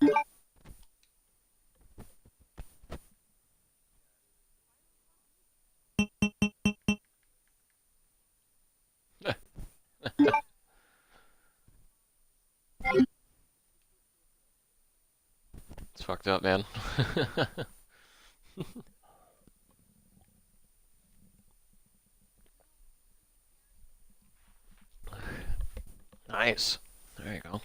It's fucked up, man. Nice. There you go.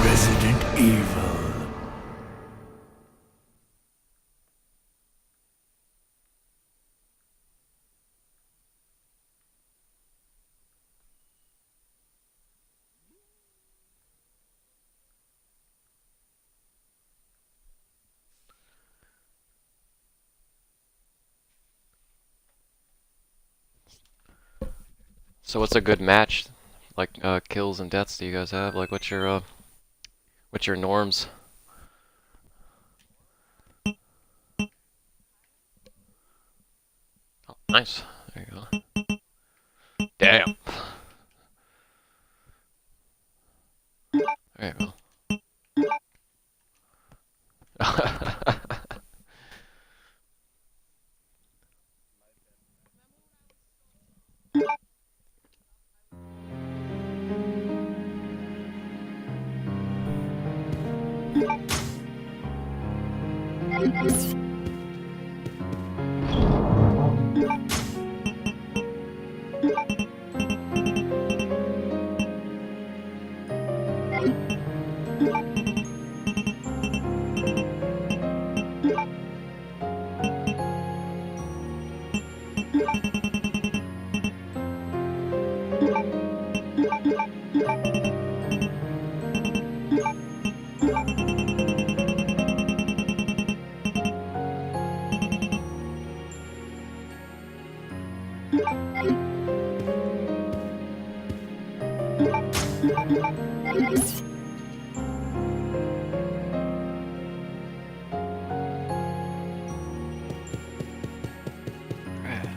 Resident Evil. So what's a good match? Like kills and deaths do you guys have? Like what's your norms? Oh, nice. There you go. Damn. There you go.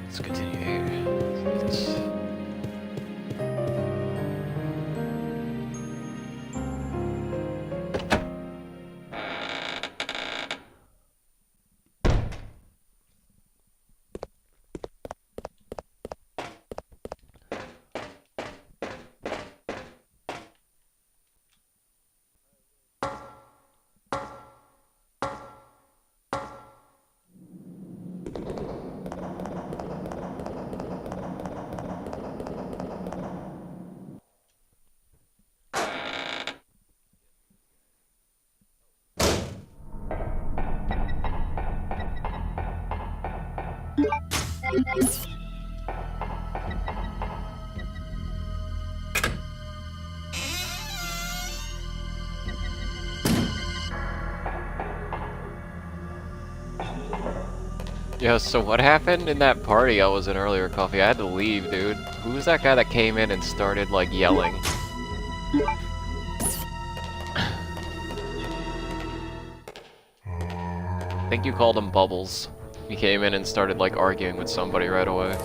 Let's continue here. Let's do this. Yeah, so what happened in that party I was in earlier, Coffee? I had to leave, dude. Who was that guy that came in and started, like, yelling? I think you called him Bubbles. He came in and started, like, arguing with somebody right away.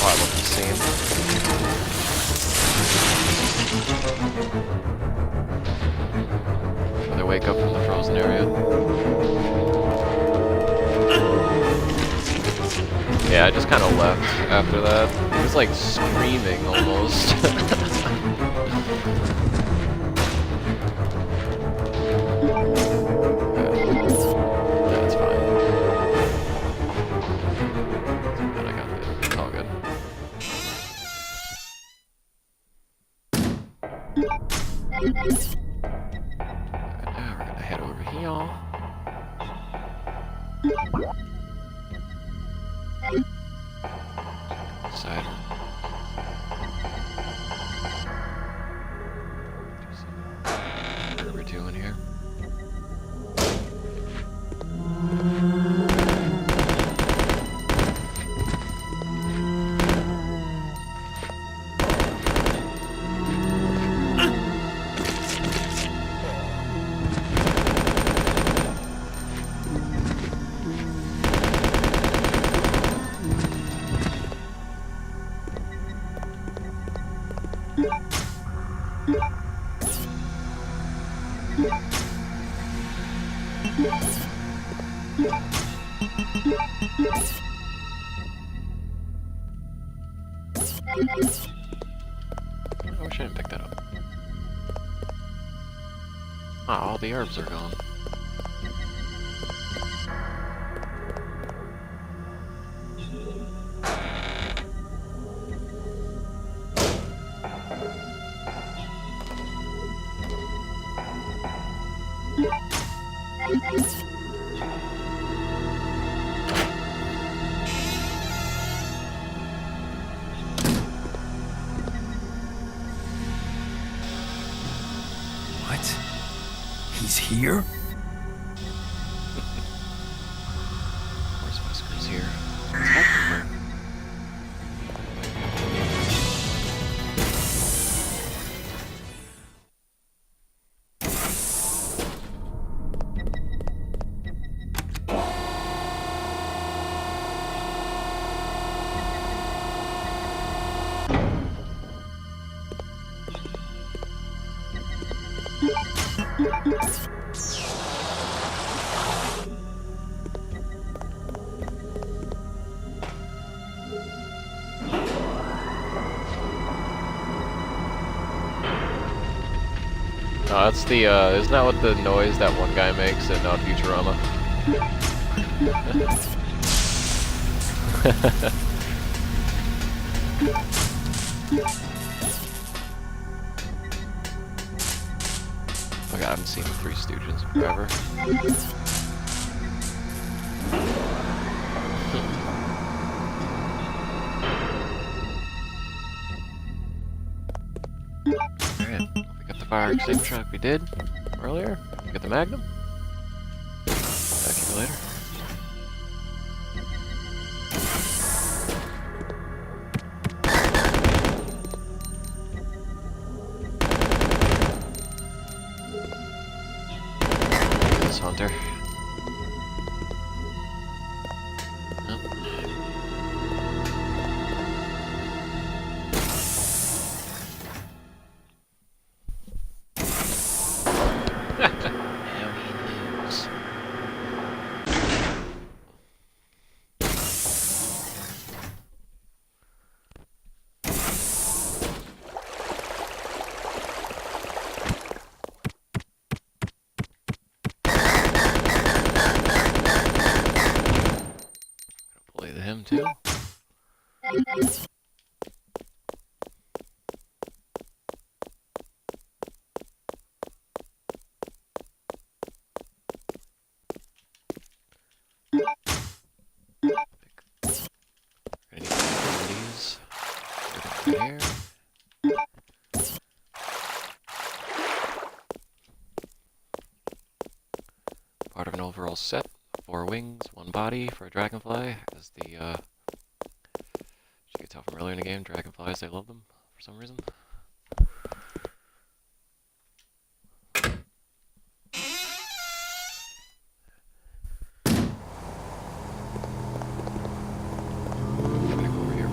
Oh, I love this scene. They wake up from the frozen area. Yeah, I just kind of left after that. He was like screaming almost. Yeah, it's fine. But I got it. It's all good. Now we're gonna head over here. Y'all. Side. What are we doing here? I wish I didn't pick that up. Ah, all the herbs are gone. What? He's here? Where's Wesker's here? It's everywhere. Oh, that's the, isn't that what the noise that one guy makes in Futurama? Oh god, I haven't seen the Three Stooges in forever. Alright, we got the fire extinguisher like we did earlier. We got the Magnum. Back here later. This hunter. Him too. These. Here. Part of an overall set. 4 wings, 1 body for a dragonfly, as the, you can tell from earlier in the game, dragonflies, they love them, for some reason. Back over here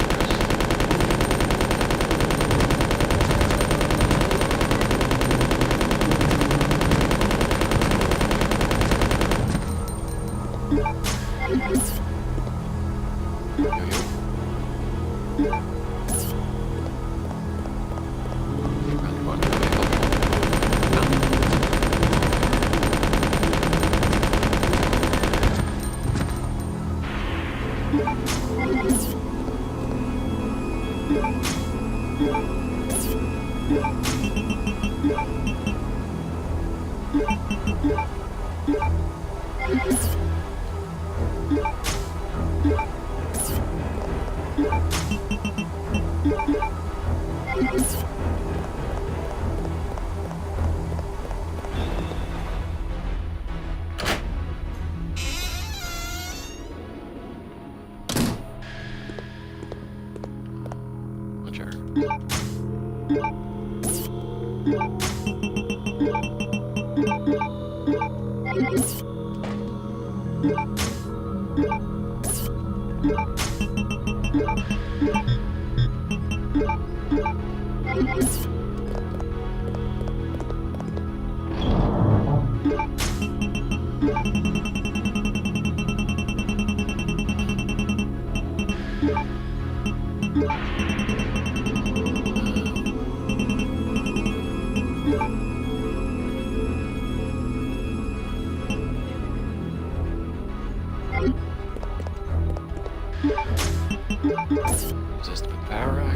Resist with power rack.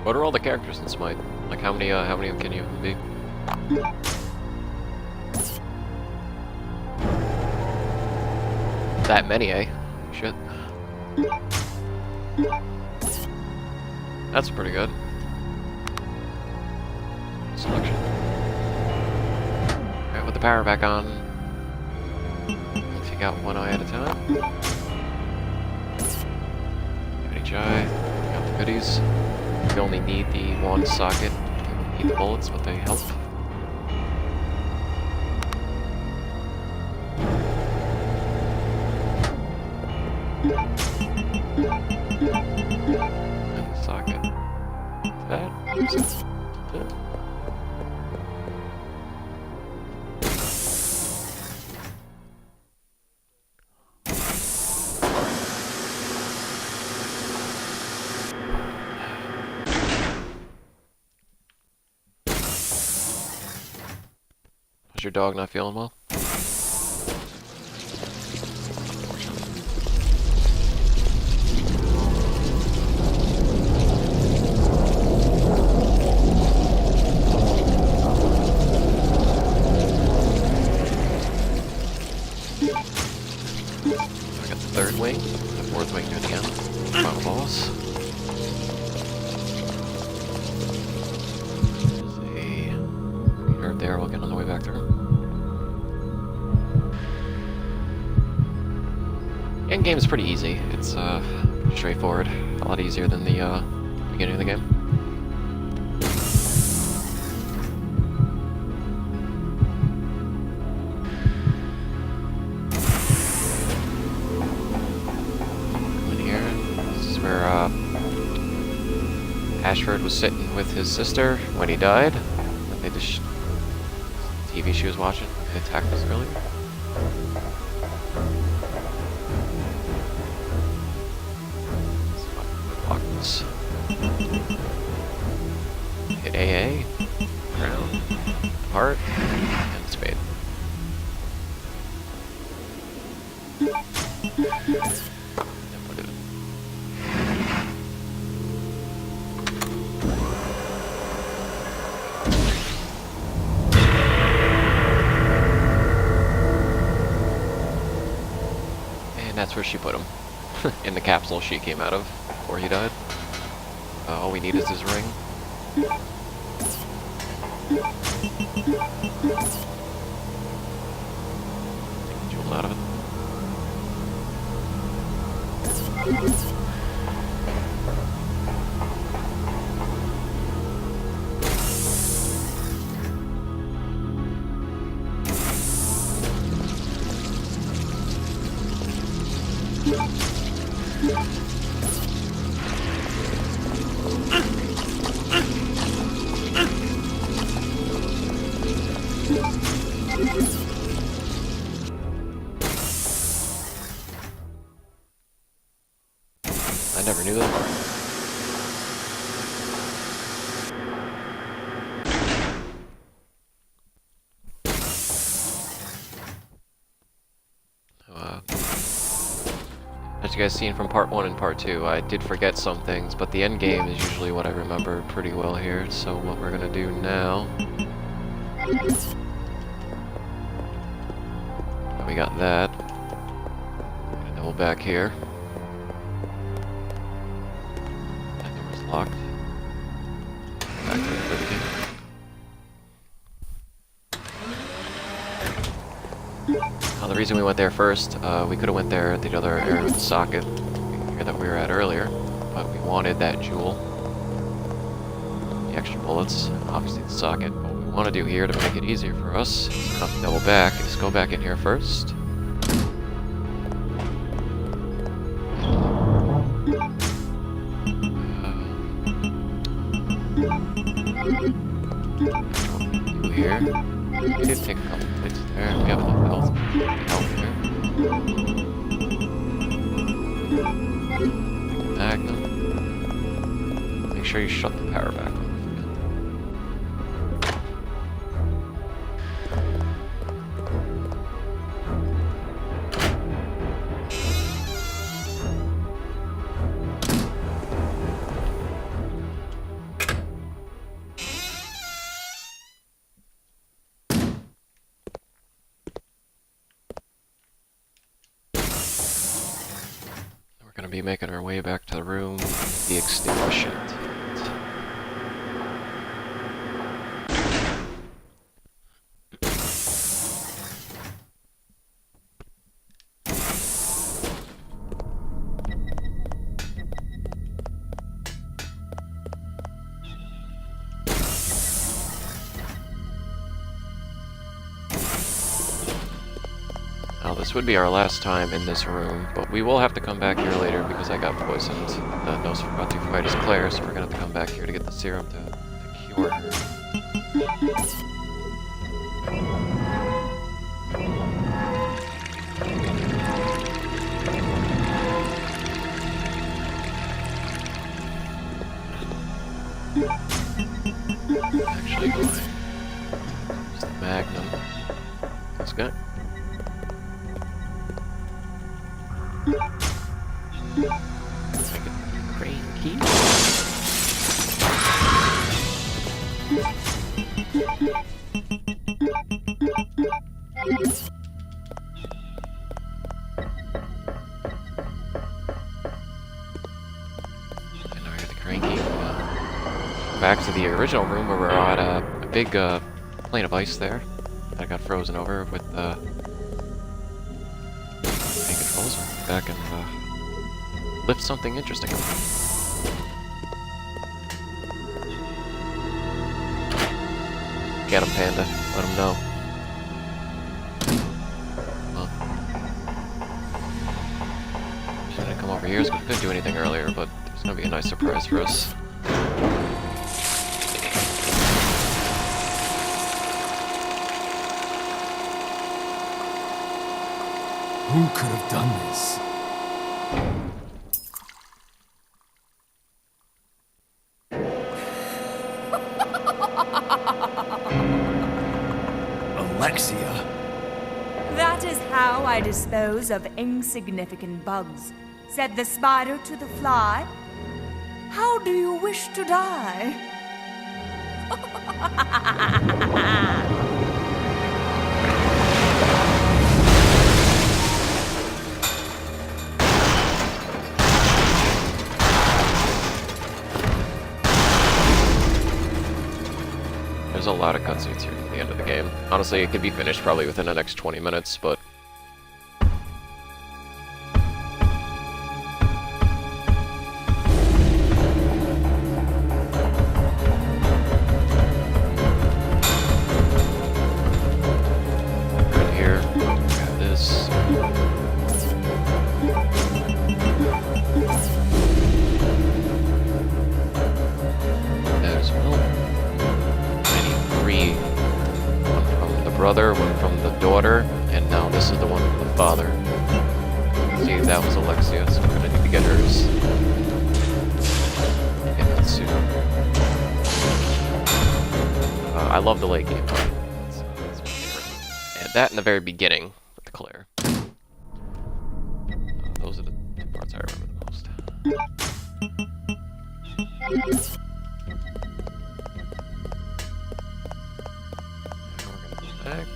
What are all the characters in Smite? Like how many can you be? That many, eh? Shit. That's pretty good. Selection. Alright, with the power back on. Take out one eye at a time. Give it each eye. Got the goodies. You only need the one socket. You don't need the bullets, but they help. And the socket. That. Yeah. Is your dog not feeling well? I got the third wing, the fourth wing doing again. Final boss. There, we'll get on the way back through. End game is pretty easy. It's pretty straightforward. A lot easier than the beginning of the game. Come in here. This is where Ashford was sitting with his sister when he died. They just TV she was watching and attacked us earlier. Block this. Hit AA, ground, heart, and spade. And put it in. And that's where she put him. In the capsule she came out of before he died. All we need is his ring. Take the jewel out of it. I never knew that. As you guys seen from part 1 and part 2, I did forget some things, but the end game is usually what I remember pretty well here. So what we're gonna do now... We got that. Gonna double back here. That door's locked. Back to the beginning. The reason we went there first, we could have went there at the other area of the socket here that we were at earlier, but we wanted that jewel. The extra bullets, obviously the socket. What we want to do here to make it easier for us, so not to double back, is go back in here first. Do here. We did take a couple plates there. We have enough health. Here. Magnum. Make sure you shut the power back on. We're gonna be making our way back to the room, the extinguishment. Now this would be our last time in this room, but we will have to come back here later because I got poisoned. Nosferatu fight is Claire, so we're gonna have to come back here to get the serum to cure her. Actually, it's the Magnum. That's good. Cranky. Back to the original room where we're at a big plane of ice there that got frozen over with the controls. We're back and lift something interesting. Get him, Panda. Let him know. Well, just gonna come over here because we couldn't do anything earlier, but there's gonna be a nice surprise for us. Who could have done this? Alexia. That is how I dispose of insignificant bugs, said the spider to the fly. How do you wish to die? There's a lot of cutscenes here at the end of the game. Honestly, it could be finished probably within the next 20 minutes, but... I love the late game. That's my favorite. And that in the very beginning with the Claire. Those are the two parts I remember the most. Now we're gonna go back.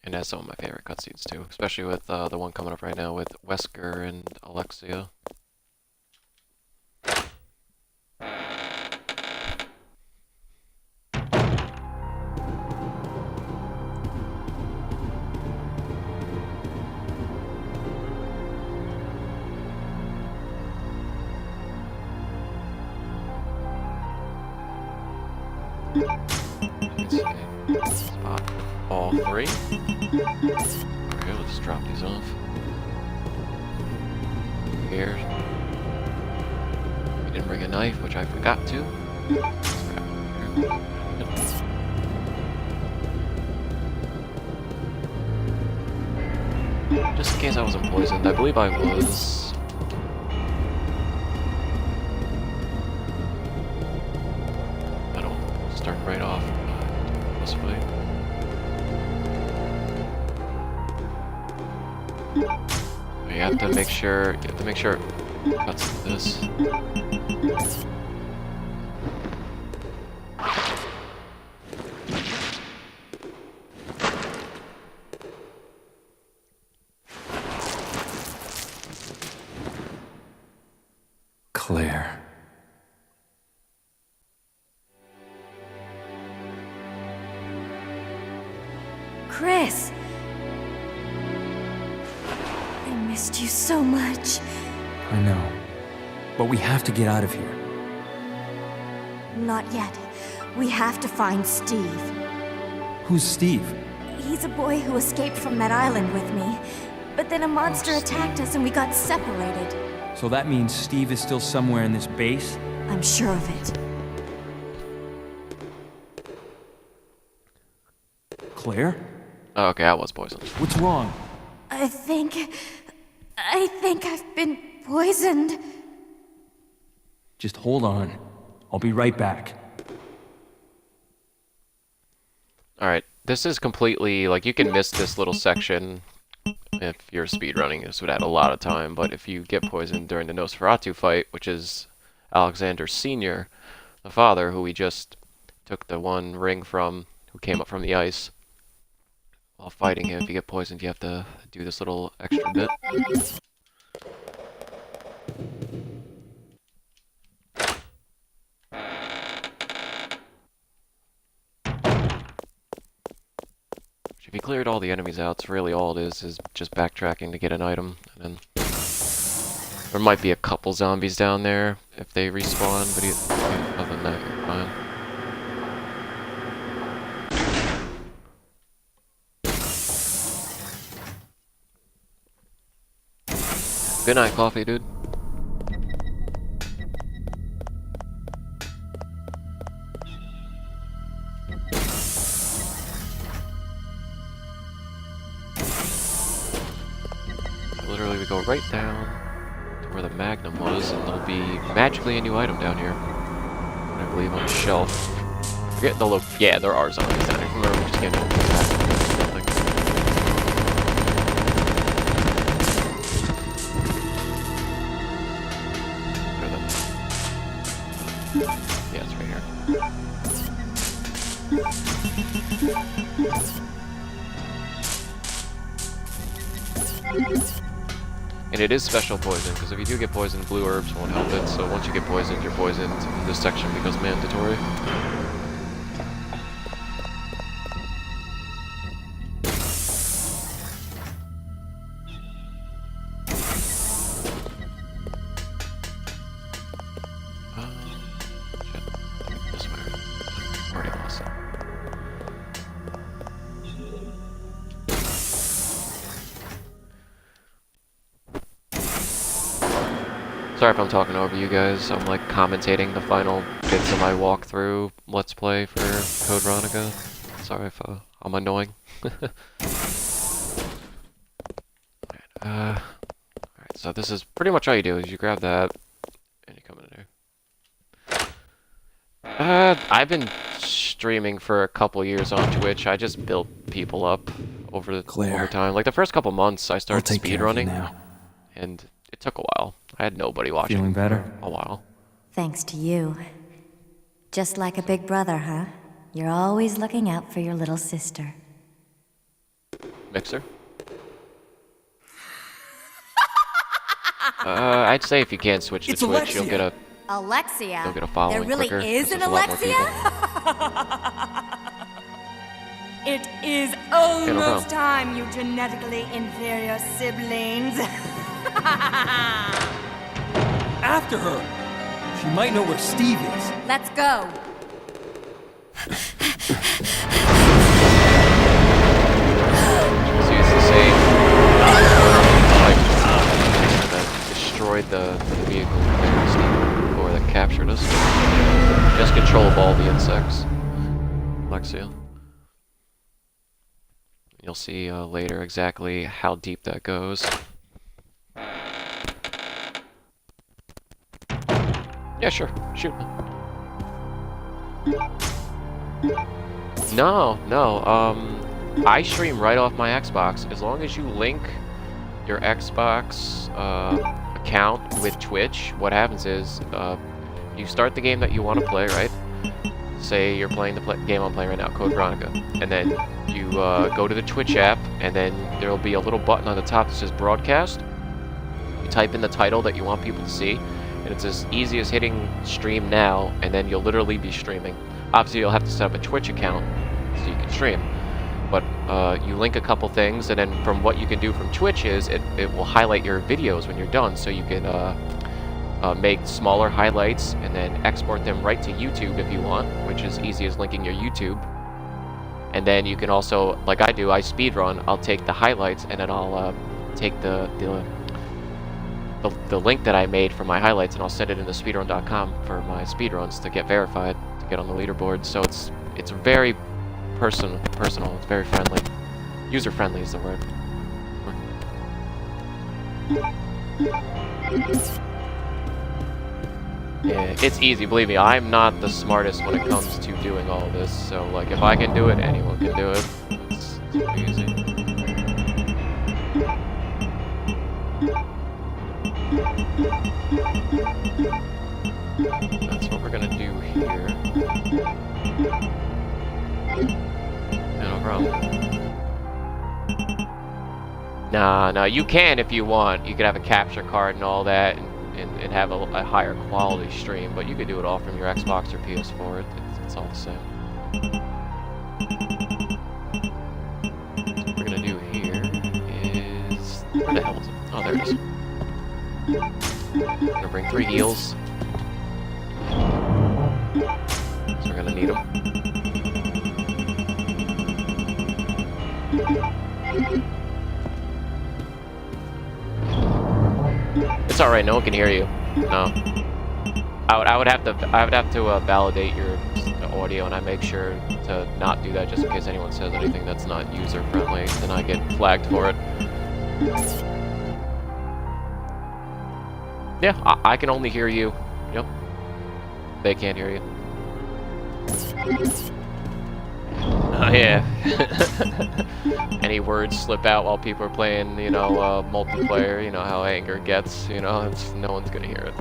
And that's some of my favorite cutscenes too, especially with the one coming up right now with Wesker and Alexia. Let's see. Spot all three. There we go, let's drop these off. Here. We didn't bring a knife, which I forgot to. Just in case I wasn't poisoned, I believe I was. I don't start right off this way. You have to make sure. Cuts this. Claire. Chris! I missed you so much. I know. But we have to get out of here. Not yet. We have to find Steve. Who's Steve? He's a boy who escaped from that island with me. But then a monster attacked us and we got separated. So that means Steve is still somewhere in this base? I'm sure of it. Claire? Oh, okay, I was poisoned. What's wrong? I think I've been poisoned. Just hold on. I'll be right back. Alright, this is completely, like, you can miss this little section if you're speedrunning. This would add a lot of time, but if you get poisoned during the Nosferatu fight, which is Alexander Sr., the father, who we just took the one ring from, who came up from the ice, while fighting him, if you get poisoned, you have to do this little extra bit. If you cleared all the enemies out, so really all it is just backtracking to get an item, and then there might be a couple zombies down there if they respawn, but other than that, you're fine. Good night, coffee, dude. Literally, we go right down to where the Magnum was, and there'll be magically a new item down here. I believe on the shelf. Forget the look. Yeah, there are zombies down here. Remember, we just can't open that. Yeah, it's right here. And it is special poison, because if you do get poisoned, blue herbs won't help it, so once you get poisoned, you're poisoned. This section becomes mandatory. Shit. This way. Already lost it. Sorry if I'm talking over you guys. I'm like commentating the final bits of my walkthrough Let's Play for Code Veronica. Sorry if I'm annoying. Alright, so this is pretty much all you do is you grab that and you come in there. I've been streaming for a couple years on Twitch. I just built people up over time. Like the first couple months I started speedrunning, and it took a while. I had nobody watching. Feeling better? For a while. Thanks to you. Just like a big brother, huh? You're always looking out for your little sister. Mixer? I'd say if you can't switch to Twitch, you'll get a following There really quicker. is an There's a lot more Alexia? It is almost time, you genetically inferior siblings. After her! She might know where Steve is. Let's go. See, it's the same type that destroyed the vehicle before that captured us. Just control of all the insects. Alexia. You'll see later exactly how deep that goes. Yeah, sure. Shoot. No. I stream right off my Xbox. As long as you link your Xbox account with Twitch, what happens is you start the game that you want to play, right? Say you're playing the game I'm playing right now, Code Veronica, and then you go to the Twitch app, and then there will be a little button on the top that says Broadcast. You type in the title that you want people to see, and it's as easy as hitting Stream Now, and then you'll literally be streaming. Obviously, you'll have to set up a Twitch account so you can stream. But you link a couple things, and then from what you can do from Twitch is it will highlight your videos when you're done, so you can make smaller highlights and then export them right to YouTube if you want, which is easy as linking your YouTube. And then you can also, like I do, I speedrun. I'll take the highlights and then I'll take the link that I made for my highlights and I'll send it into speedrun.com for my speedruns to get verified, to get on the leaderboard. So it's very personal. It's very friendly. User friendly is the word. Yeah, it's easy, believe me. I'm not the smartest when it comes to doing all this, so like if I can do it, anyone can do it. It's pretty easy. That's what we're gonna do here. No problem. Nah, you can if you want. You could have a capture card and all that, and have a higher quality stream, but you could do it all from your Xbox or PS4. It's all the same. What we're gonna do here is... Where the hell is it? Oh, there it is. We're gonna bring 3 heals. So we're gonna need them. It's alright, no one can hear you. No. I would have to validate your audio, and I make sure to not do that just in case anyone says anything that's not user friendly, then I get flagged for it. Yeah, I can only hear you. Yep. They can't hear you. Oh yeah. Any words slip out while people are playing, you know, multiplayer, you know how anger gets, you know, no one's gonna hear it.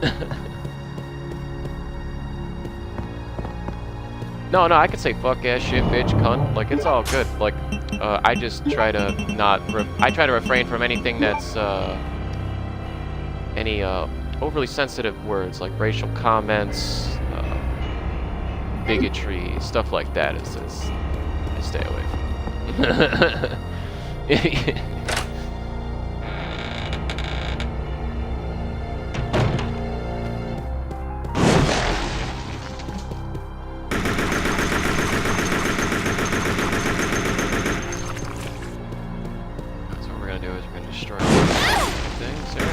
No, I could say fuck ass, shit, bitch, cunt, like, it's all good. Like, I just try to not, I try to refrain from anything that's, any, overly sensitive words, like racial comments, bigotry, stuff like that. I stay away from it. So what we're gonna do is we're gonna destroy things here.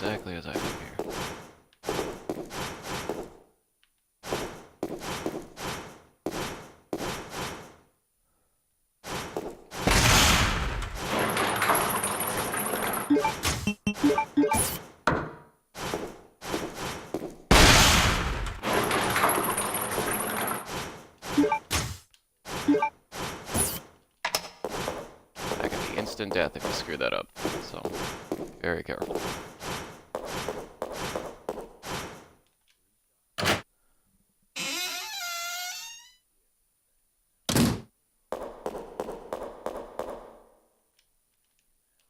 exactly as I do here. That could be instant death if you screw that up, so very careful.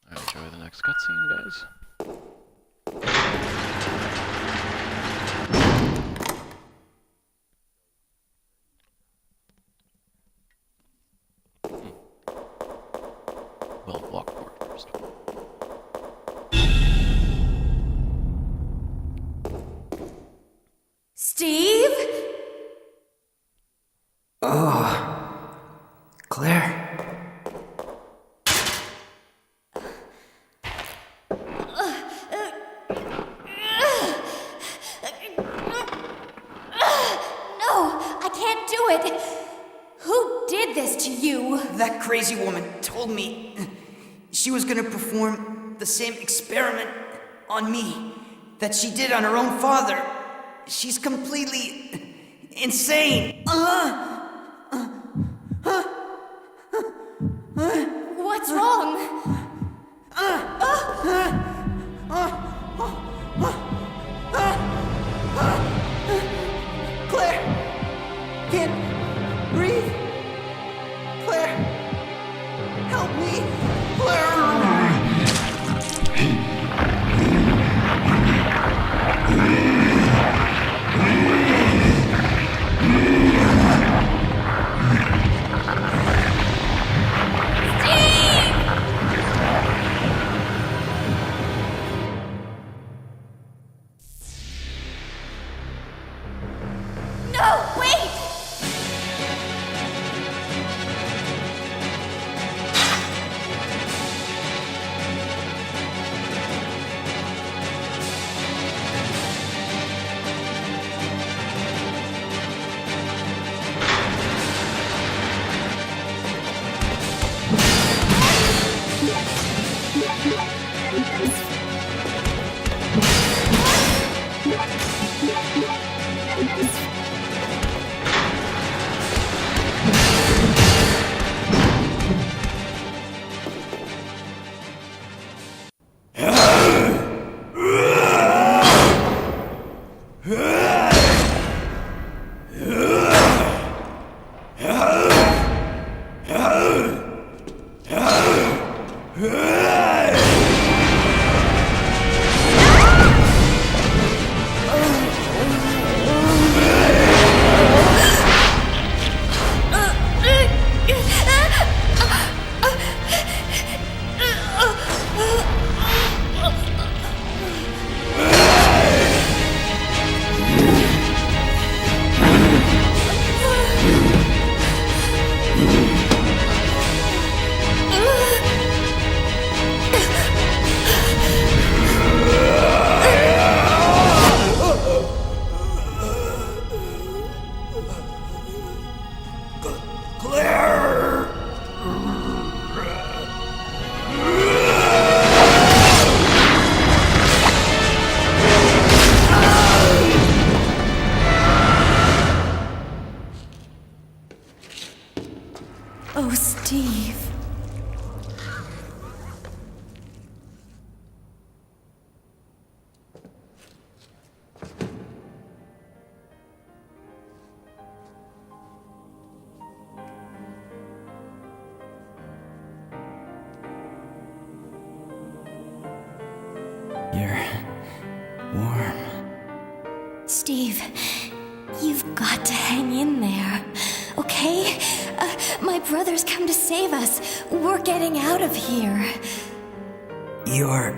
Enjoy the next cutscene, guys. We'll walk forward first. Steve? Claire? No, I can't do it. Who did this to you? That crazy woman told me she was gonna perform the same experiment on me that she did on her own father. She's completely insane. What's wrong? Claire! Can't breathe! Claire! Help me! Claire! No, wait! Oh, Steve. You're warm. Steve, you've got to hang in there, okay? My brother's come to save us. We're getting out of here. Your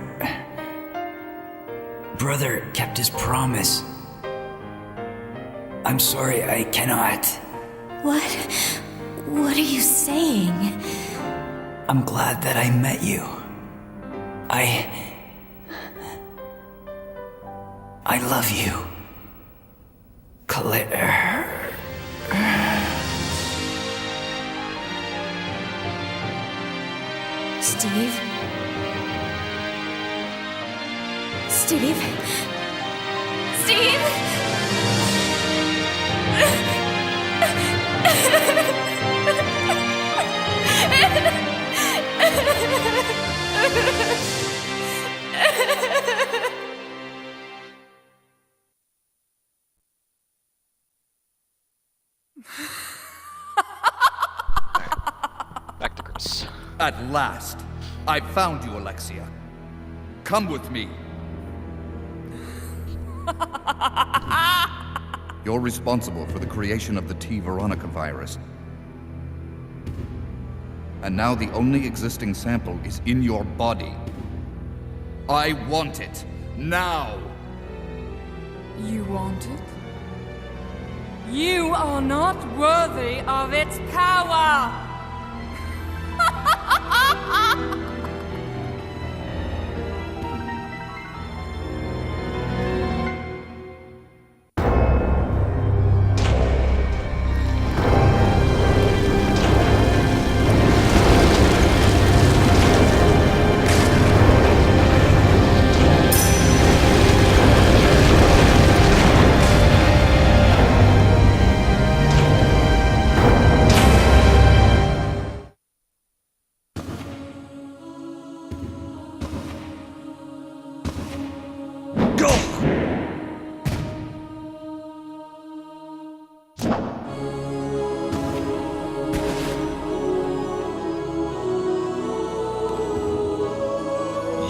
brother kept his promise. I'm sorry, I cannot. What? What are you saying? I'm glad that I met you. I love you, Claire. Steve? Steve? Steve? Back to Chris. At last, I found you, Alexia. Come with me. You're responsible for the creation of the T. Veronica virus. And now the only existing sample is in your body. I want it. Now! You want it? You are not worthy of its power!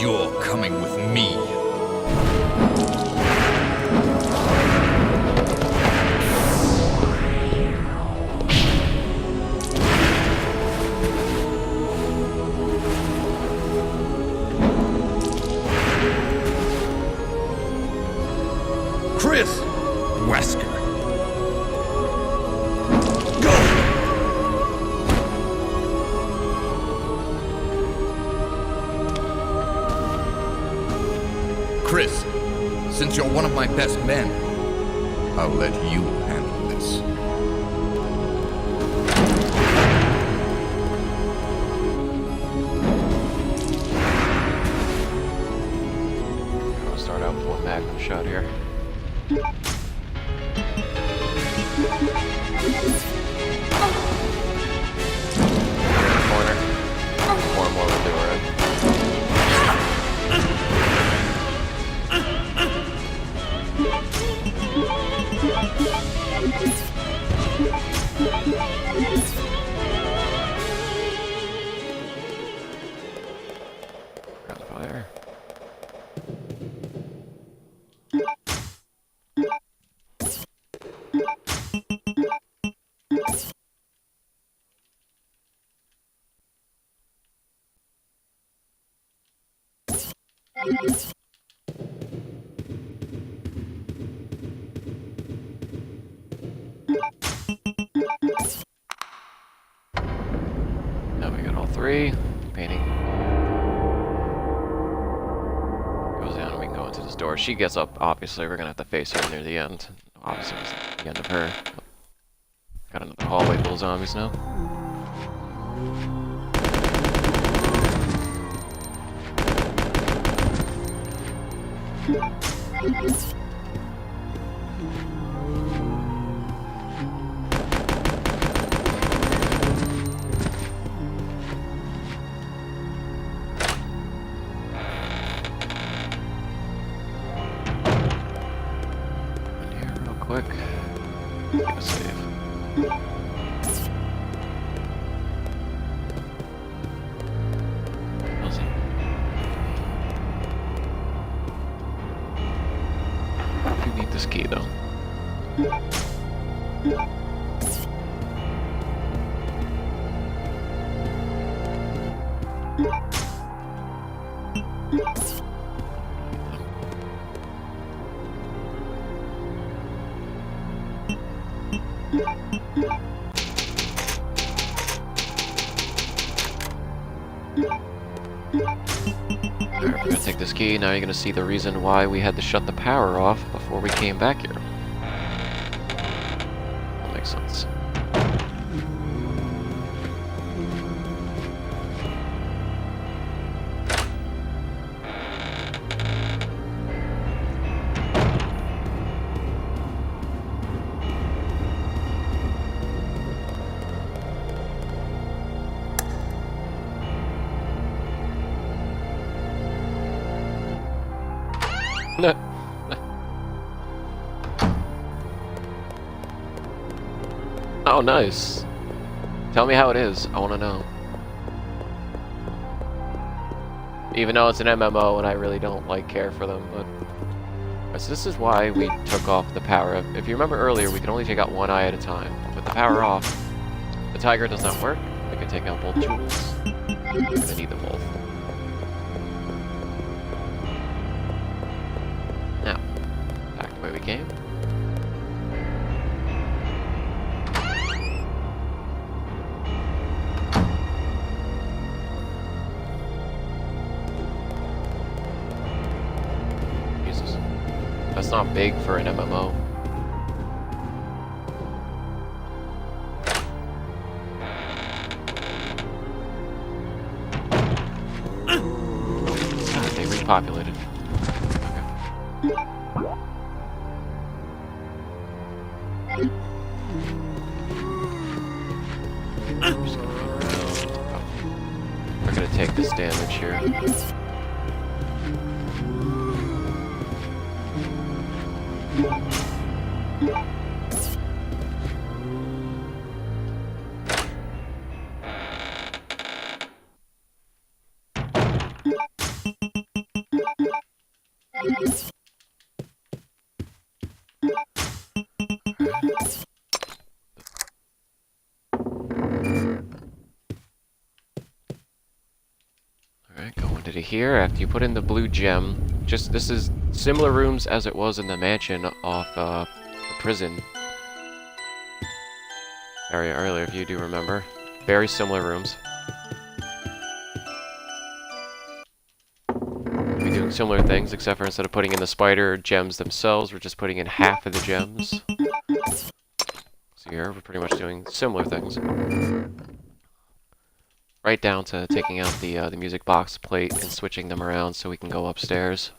You're coming with me. Chris! Wesker. Go! Chris, since you're one of my best men, I'll let you handle this. I'll start out with one magnum shot here. Corner. One more will do it. Ground fire. Now we got all three. Painting. Goes down and we can go into this door. She gets up, obviously. We're gonna have to face her near the end. Obviously, it's the end of her. Got another hallway full of zombies now. In here real quick. Get a save. We'll see. I do need this key though. Alright, we're gonna take this key. Now you're gonna see the reason why we had to shut the power off before we came back here. That makes sense. Oh, nice. Tell me how it is. I want to know. Even though it's an MMO and I really don't care for them, but so this is why we took off the power. If you remember earlier, we could only take out one eye at a time. With the power off, the tiger does not work. We can take out both jewels. We're gonna need them both. Now, back to where we came. That's not big for an MMO. God, they repopulated. Okay. I'm just gonna run around. Oh. We're gonna take this damage here. Alright, go into here. After you put in the blue gem, this is similar rooms as it was in the mansion off the prison area earlier, if you do remember. Very similar rooms. We'll be doing similar things, except for instead of putting in the spider gems themselves, we're just putting in half of the gems. So here, we're pretty much doing similar things. Right down to taking out the music box plate and switching them around so we can go upstairs.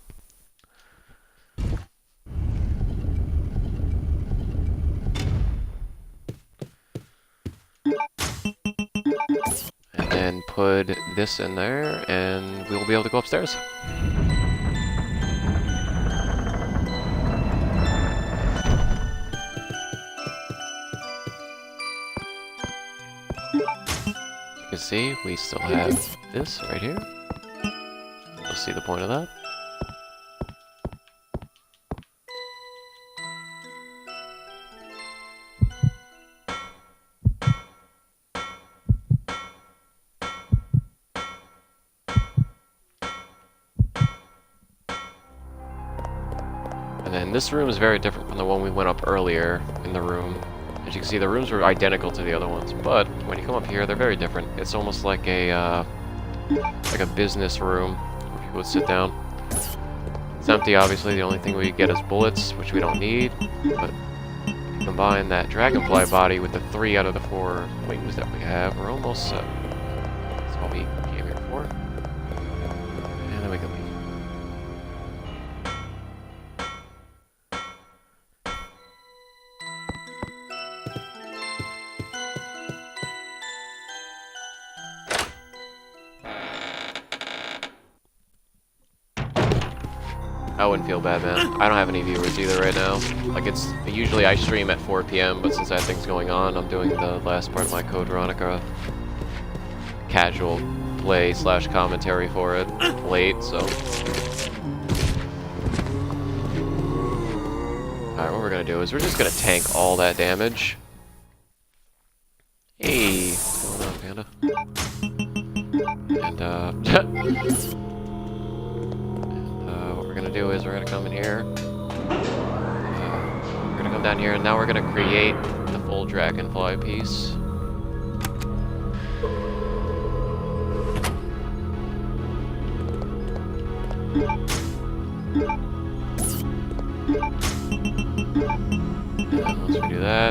And then put this in there, and we'll be able to go upstairs. You can see we still have this right here. You'll see the point of that. And then this room is very different from the one we went up earlier in the room. As you can see, the rooms were identical to the other ones, but when you come up here, they're very different. It's almost like a business room where people would sit down. It's empty, obviously. The only thing we get is bullets, which we don't need. But if you combine that dragonfly body with the 3 out of the 4 wings that we have, we're almost set. That's all we came here for. And then we can leave. I wouldn't feel bad, man. I don't have any viewers either right now. Usually I stream at 4 p.m., but since I have things going on, I'm doing the last part of my Code Veronica casual play / commentary for it late, so. Alright, what we're gonna do is we're just gonna tank all that damage. Hey, what's going on, Panda? And, what we're gonna do is we're gonna come in here. We're gonna come down here, and now we're gonna create the full dragonfly piece.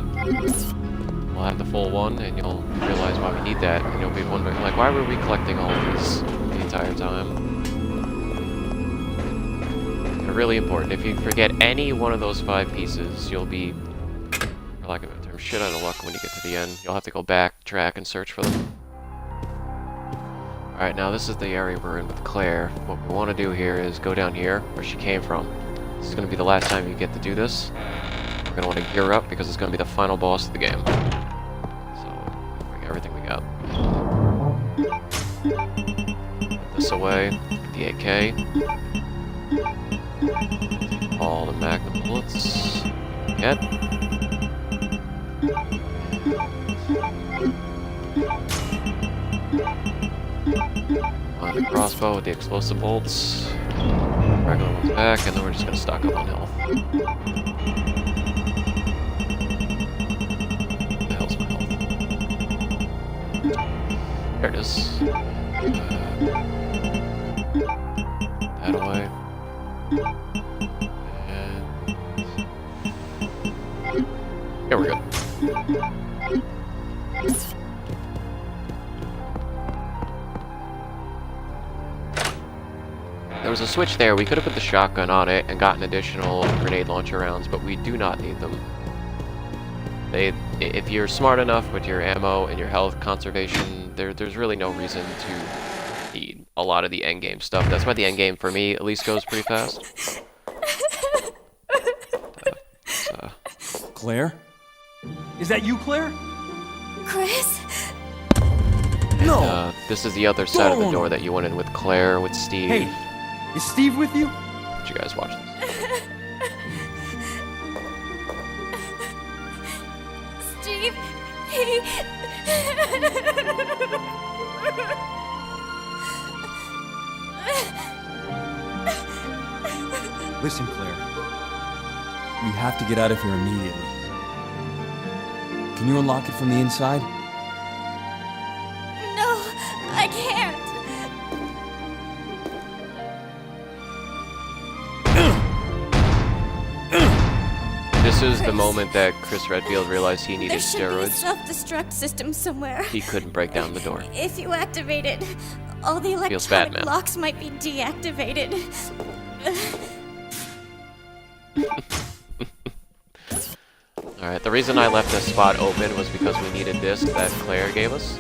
that, we'll have the full one, and you'll realize why we need that, and you'll be wondering, like, why were we collecting all of these the entire time? They're really important. If you forget any one of those 5 pieces, you'll be, for lack of a term, shit out of luck when you get to the end. You'll have to go back, track, and search for them. Alright, now this is the area we're in with Claire. What we want to do here is go down here, where she came from. This is going to be the last time you get to do this. We're going to want to gear up, because it's going to be the final boss of the game. So, bring everything we got. Put this away. Get the AK. All the magnum bullets. Get. On the crossbow with the explosive bolts. Regular ones back, and then we're just gonna stock up on health. Where the hell's my health? There it is. That away. And yeah, we're good. There was a switch there. We could have put the shotgun on it and gotten additional grenade launcher rounds, but we do not need them. If you're smart enough with your ammo and your health conservation, there's really no reason to need a lot of the endgame stuff. That's why the endgame, for me, at least goes pretty fast. Claire? Is that you, Claire? Chris? No! This is the other side of the door that you went in with Claire, with Steve. Hey, is Steve with you? Did you guys watch this? Steve, he... Listen, Claire. We have to get out of here immediately. Can you unlock it from the inside? No, I can't. This is the moment that Chris Redfield realized he needed There should be a steroids. self-destruct system somewhere. He couldn't break down the door. If you activate it, all the Feels bad, electronic man. locks might be deactivated. Alright, the reason I left this spot open was because we needed this that Claire gave us.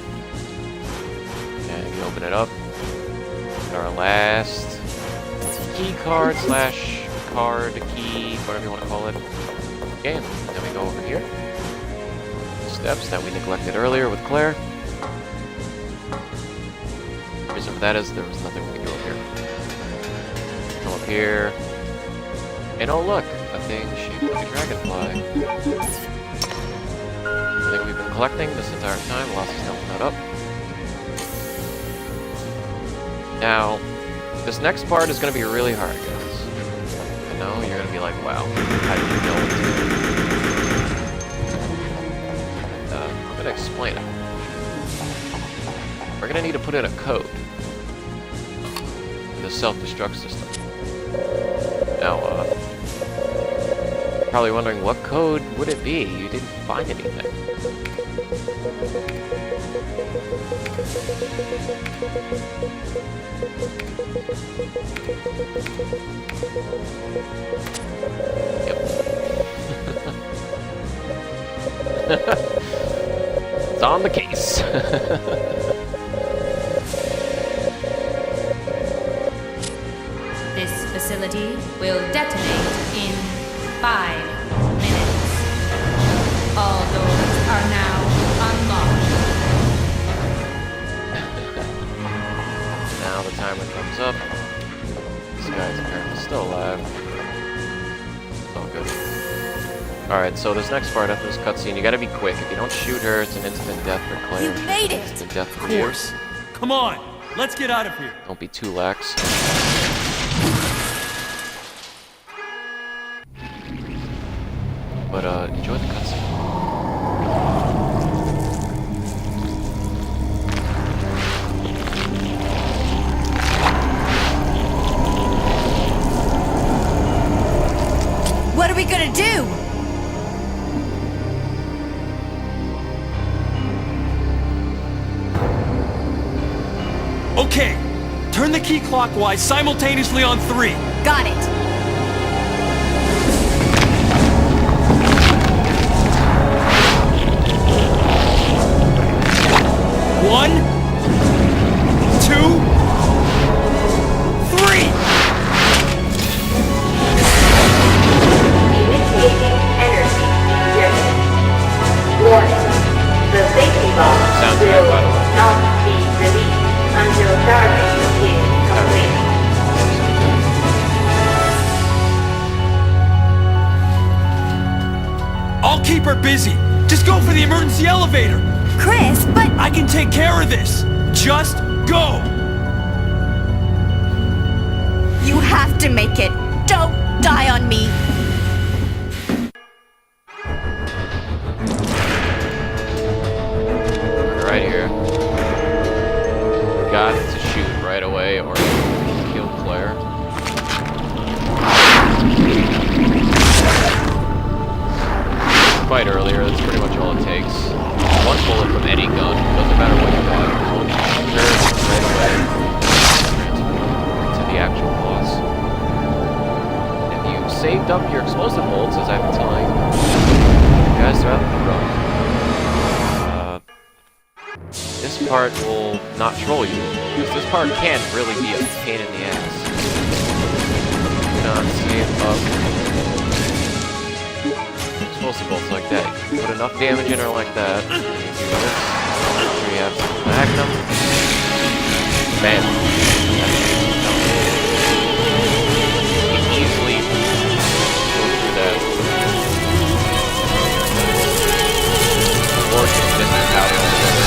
And you open it up. Get our last key card slash card, key, whatever you want to call it. Game. Then we go over here. Steps that we neglected earlier with Claire. The reason for that is there was nothing we could do up here. Come up here. And oh look, a thing shaped like a dragonfly. The thing we've been collecting this entire time, lost is helping that up. Now, this next part is going to be really hard, guys. I know, you're going to be like, wow, how did you know what to do? And, I'm going to explain it. We're going to need to put in a code for the self-destruct system. Now, probably wondering, what code would it be? You didn't find anything. Yep. It's on the case. This facility will detonate in 5 minutes. All doors are now unlocked. Now the timer comes up. This guy's apparently still alive. It's all good. Alright, so this next part after this cutscene, you gotta be quick. If you don't shoot her, it's an instant death for Claire. You made it! Instant death for Of you. course. Come on, let's get out of here. Don't be too lax. But enjoy the cutscene. What are we gonna do? the key clockwise, simultaneously on 3. Got it. One, 2, 3! Initiating energy injection. Warning. The safety box Sounds will good, by the way. not be released until charging is complete. I'll keep her busy. Just go for the emergency elevator. Chris, but I can take care of this. Just go. you have to make it. Don't die on me. Right here. Got to shoot right away or kill Claire. Fight earlier, that's pretty much all it takes. One bullet from any gun, doesn't matter what you got. Right away. Transfer to the actual boss. If you saved up your explosive bolts, as I've been telling you guys throughout the run, this part will not troll you, because this part can really be a pain in the ass. Do not save up explosive bolts like that. You put enough damage in her like that, and you do this, make sure you have some magnum. Man, you can easily go through that. Or just miss it out altogether.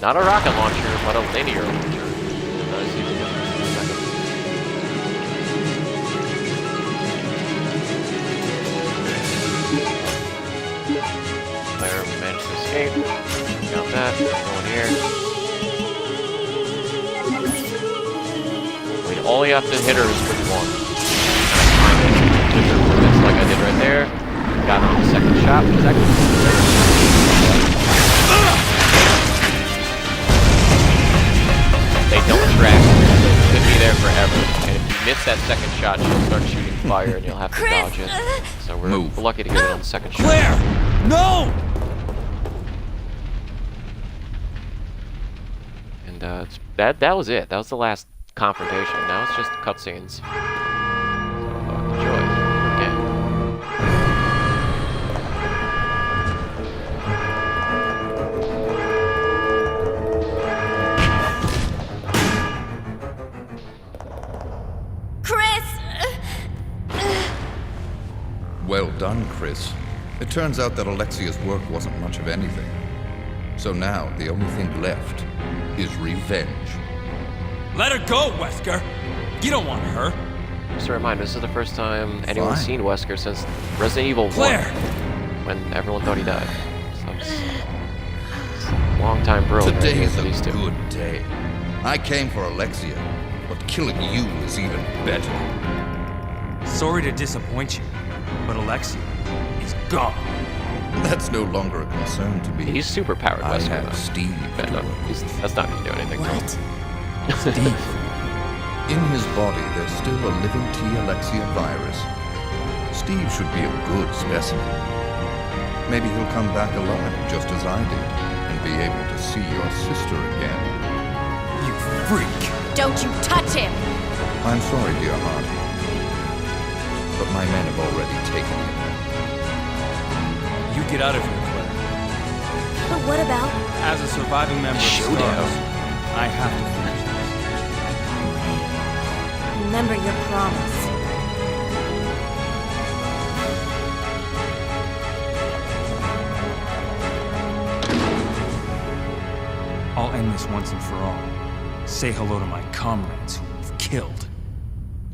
Not a rocket launcher, but a linear launcher. Notice you can get this in a second. Claire managed to escape. Got that. Going here. I mean, all you have to hit her is with one. Hit her with this like I did right there. Got her the second shot, which is actually they don't track, so it could be there forever. And if you miss that second shot, she'll start shooting fire and you'll have to dodge it. So we're lucky to get it on the second shot. Claire! No! And that was it. That was the last confrontation. Now it's just cutscenes. So enjoy. Okay. Well done, Chris. It turns out that Alexia's work wasn't much of anything. So now, the only thing left is revenge. Let her go, Wesker! You don't want her. Just a reminder, this is the first time anyone's Fine. seen Wesker since Resident Evil 1. Claire! When everyone thought he died. So it's a long time bro. Today is these a two. good day. I came for Alexia, but killing you is even better. Sorry to disappoint you, but Alexia is gone. That's no longer a concern to me. He's super powered, I Wesker. have though. Steve Yeah, to no, work with. that's not gonna do anything. to him. What? Steve. In his body, there's still a living T. Alexia virus. Steve should be a good specimen. Maybe he'll come back alive just as I did, and be able to see your sister again. You freak! Don't you touch him! I'm sorry, dear heart. But my men have already taken him. You get out of here, Claire. But what about... As a surviving member of Showdown. Stars, I have to finish this. Remember your promise. I'll end this once and for all. Say hello to my comrades who we've killed.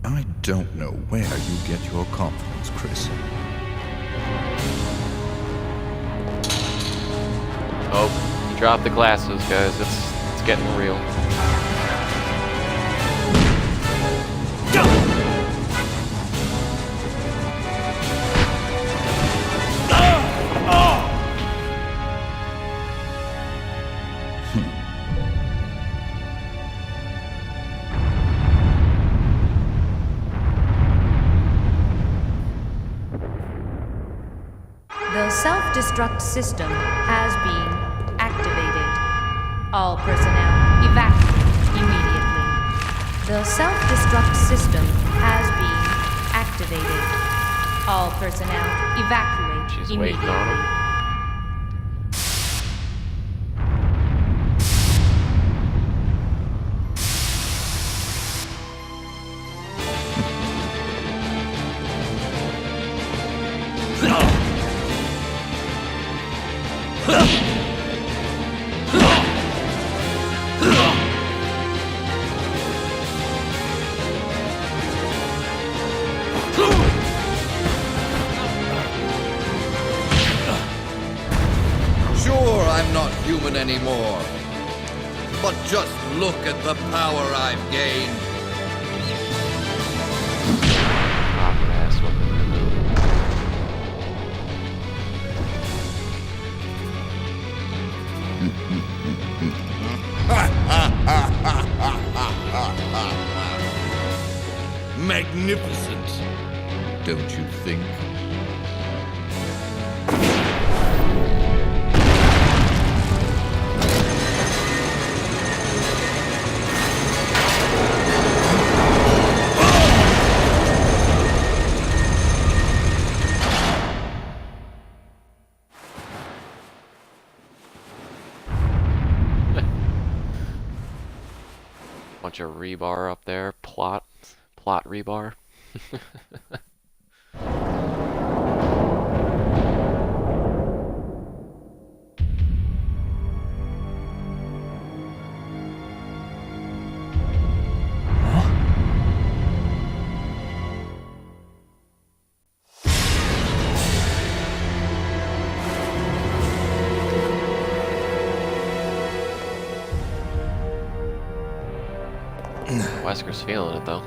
I don't know where you get your confidence, Chris. Drop the glasses, guys. It's getting real. The self-destruct system has been activated. All personnel evacuate immediately. The self-destruct system has been activated. All personnel evacuate She's immediately. waiting on him. Sure, I'm not human anymore. But just look at the power I've gained. Awkward ass one. Magnificent, don't you think? Bunch of rebar up there. Plot rebar. Wesker's feeling it though.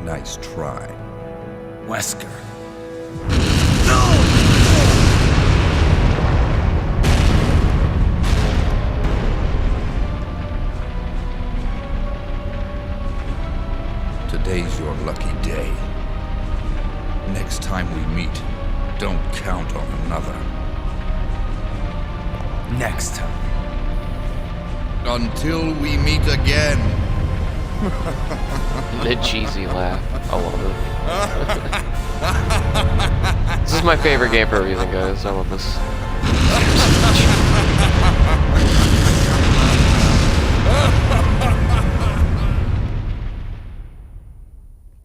Nice try. Wesker. Today's your lucky day. Next time we meet, don't count on another. Next time. Until we meet again. The cheesy laugh. I love it. This is my favorite game for a reason, guys. I love this.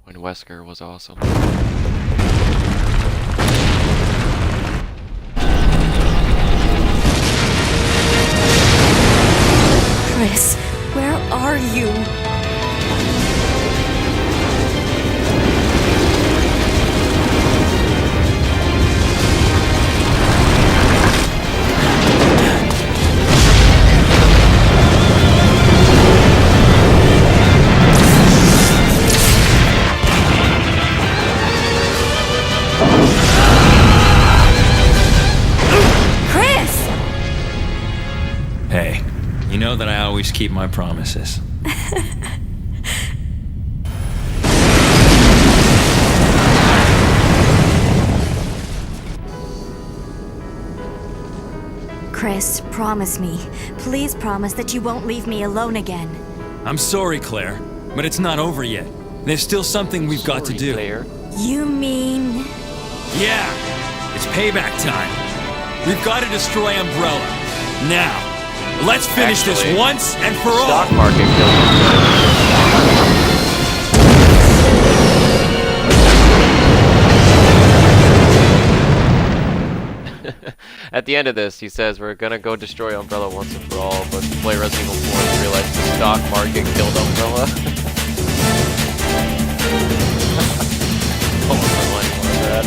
When Wesker was awesome. Chris, where are you? Hey, you know that I always keep my promises. Chris, promise me. Please promise that you won't leave me alone again. I'm sorry, Claire, but it's not over yet. There's still something we've got to do. Claire. You mean... Yeah, it's payback time. We've got to destroy Umbrella. Now, let's finish this once and for all. Stock market killed. At the end of this, he says we're gonna go destroy Umbrella once and for all, but play Resident Evil 4 and realize the stock market killed Umbrella. Oh, my line was that.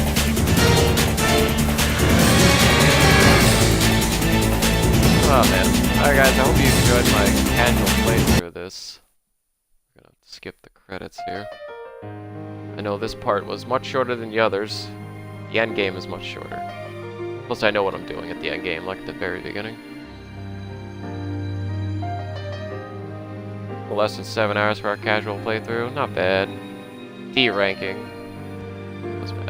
guys, I hope you enjoyed my casual playthrough of this. I'm gonna skip the credits here. I know this part was much shorter than the others. The end game is much shorter. Plus I know what I'm doing at the end game, like at the very beginning. Less than 7 hours for our casual playthrough. Not bad. D ranking. Was bad.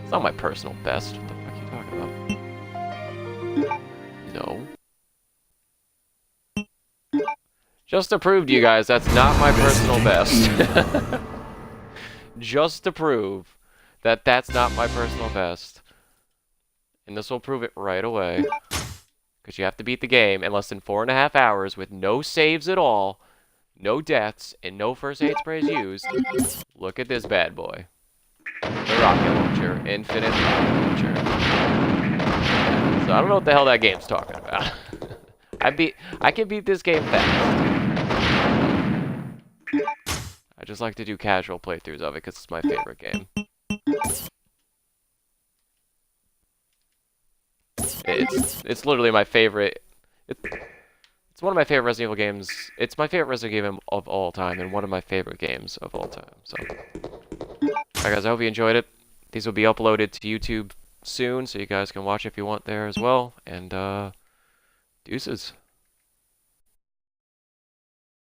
It's not my personal best. What the fuck are you talking about? No. Just to prove to you guys that's not my personal best. Just to prove that that's not my personal best. And this will prove it right away. Because you have to beat the game in less than 4.5 hours with no saves at all, no deaths, and no first aid sprays used. Look at this bad boy. The rocket launcher. Infinite rocket launcher. So I don't know what the hell that game's talking about. I can beat this game fast. I just like to do casual playthroughs of it because it's my favorite game. It's literally my favorite. It's one of my favorite Resident Evil games. It's my favorite Resident Evil game of all time and one of my favorite games of all time. So, alright guys, I hope you enjoyed it. These will be uploaded to YouTube soon, so you guys can watch if you want there as well. And deuces.